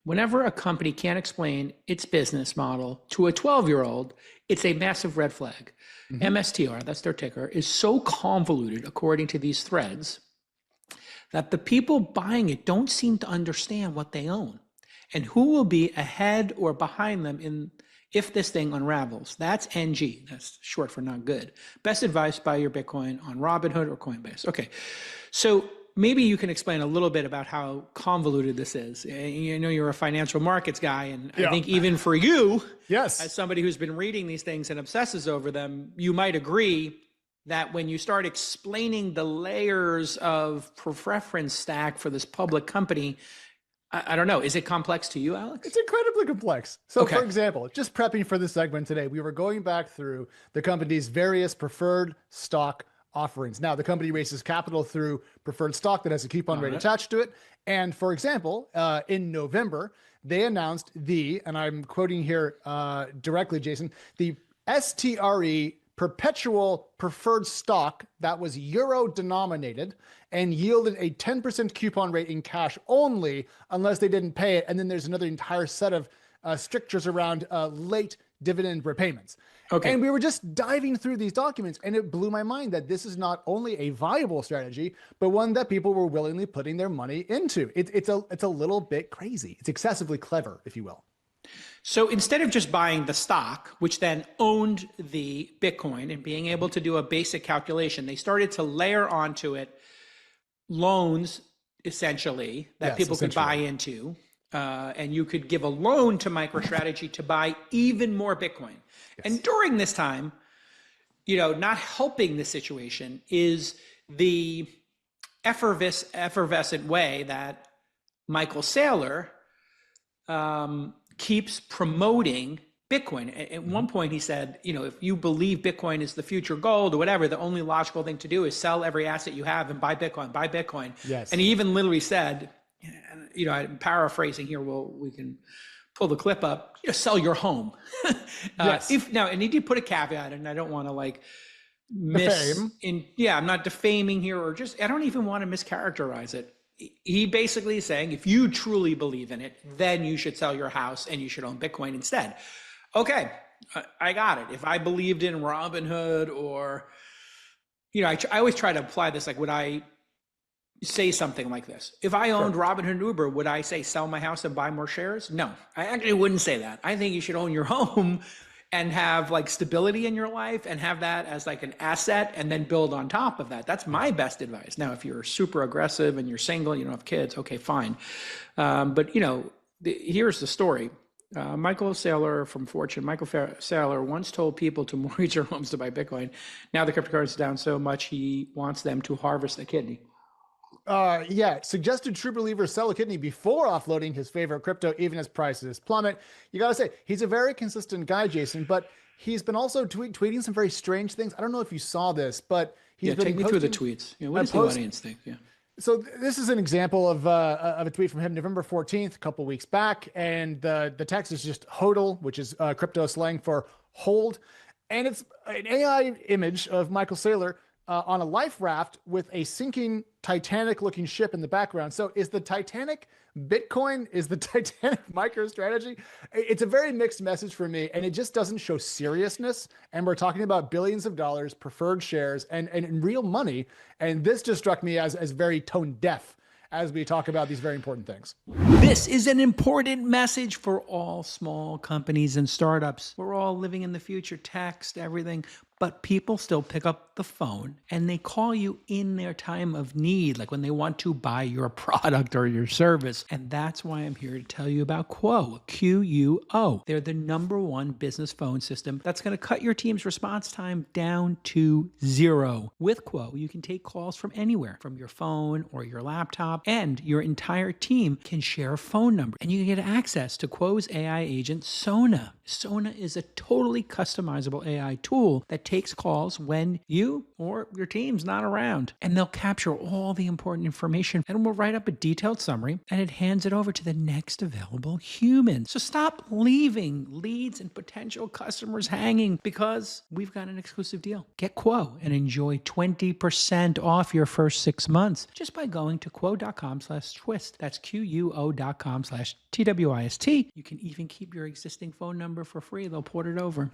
Whenever a company can't explain its business model to a 12-year-old, it's a massive red flag. MSTR, that's their ticker, is so convoluted, according to these threads, that the people buying it don't seem to understand what they own and who will be ahead or behind them if this thing unravels. That's NG. That's short for not good. Best advice: buy your Bitcoin on Robinhood or Coinbase. Okay, so maybe you can explain a little bit about how convoluted this is. You know, you're a financial markets guy, and I think even for you, yes, as somebody who's been reading these things and obsesses over them, you might agree that when you start explaining the layers of preference stack for this public company, I don't know, is it complex to you, Alex? It's incredibly complex. So for example, just prepping for this segment today, we were going back through the company's various preferred stock offerings. Now, the company raises capital through preferred stock that has a coupon rate attached to it. And for example, in November, they announced and I'm quoting here directly, Jason, the STRE perpetual preferred stock that was euro denominated and yielded a 10% coupon rate in cash only unless they didn't pay it. And then there's another entire set of strictures around late dividend repayments. And we were just diving through these documents, and it blew my mind that this is not only a viable strategy, but one that people were willingly putting their money into. It's a little bit crazy. It's excessively clever, if you will. So instead of just buying the stock, which then owned the Bitcoin, and being able to do a basic calculation, they started to layer onto it loans, essentially, that people could buy into. And you could give a loan to MicroStrategy to buy even more Bitcoin. And during this time, you know, not helping the situation is the effervescent way that Michael Saylor keeps promoting Bitcoin. At one point he said, you know, if you believe Bitcoin is the future gold or whatever, the only logical thing to do is sell every asset you have and buy Bitcoin, buy Bitcoin. And he even literally said, you know, I'm paraphrasing here, we can pull the clip up, you know, sell your home. And he did put a caveat, and I don't want to like I'm not defaming here, or just, I don't even want to mischaracterize it. He basically is saying, if you truly believe in it, then you should sell your house and you should own Bitcoin instead. Okay, I got it. If I believed in Robinhood, or, you know, I always try to apply this, like, would I say something like this? If I owned Robinhood and Uber, would I say sell my house and buy more shares? No, I actually wouldn't say that. I think you should own your home and have like stability in your life and have that as like an asset, and then build on top of that. That's my best advice. Now, if you're super aggressive and you're single, you don't have kids, okay, fine. But you know, here's the story. Michael Saylor from Fortune, Michael Saylor once told people to mortgage their homes to buy Bitcoin. Now the cryptocurrency is down so much, he wants them to harvest the kidney. Suggested true believers sell a kidney before offloading his favorite crypto, even as prices plummet. You got to say, he's a very consistent guy, Jason, but he's been also tweeting some very strange things. I don't know if you saw this, but he's been take me through the tweets. Yeah, what does the audience think? Yeah. So this is an example of a tweet from him, November 14th, a couple weeks back. And the text is just HODL, which is crypto slang for hold. And it's an AI image of Michael Saylor on a life raft with a sinking Titanic-looking ship in the background. So is the Titanic Bitcoin? Is the Titanic MicroStrategy? It's a very mixed message for me, and it just doesn't show seriousness. And we're talking about billions of dollars, preferred shares, and real money. And this just struck me as very tone deaf as we talk about these very important things. This is an important message for all small companies and startups. We're all living in the future, text, everything, but people still pick up the phone and they call you in their time of need, like when they want to buy your product or your service. And that's why I'm here to tell you about Quo, Q-U-O. They're the #1 business phone system that's going to cut your team's response time down to 0. With Quo, you can take calls from anywhere, from your phone or your laptop, and your entire team can share a phone number, and you can get access to Quo's AI agent, Sona. Sona is a totally customizable AI tool that takes calls when you or your team's not around. And they'll capture all the important information and will write up a detailed summary, and it hands it over to the next available human. So stop leaving leads and potential customers hanging because we've got an exclusive deal. Get Quo and enjoy 20% off your first 6 months just by going to quo.com/twist. That's quo.com/TWIST. You can even keep your existing phone number for free. They'll port it over.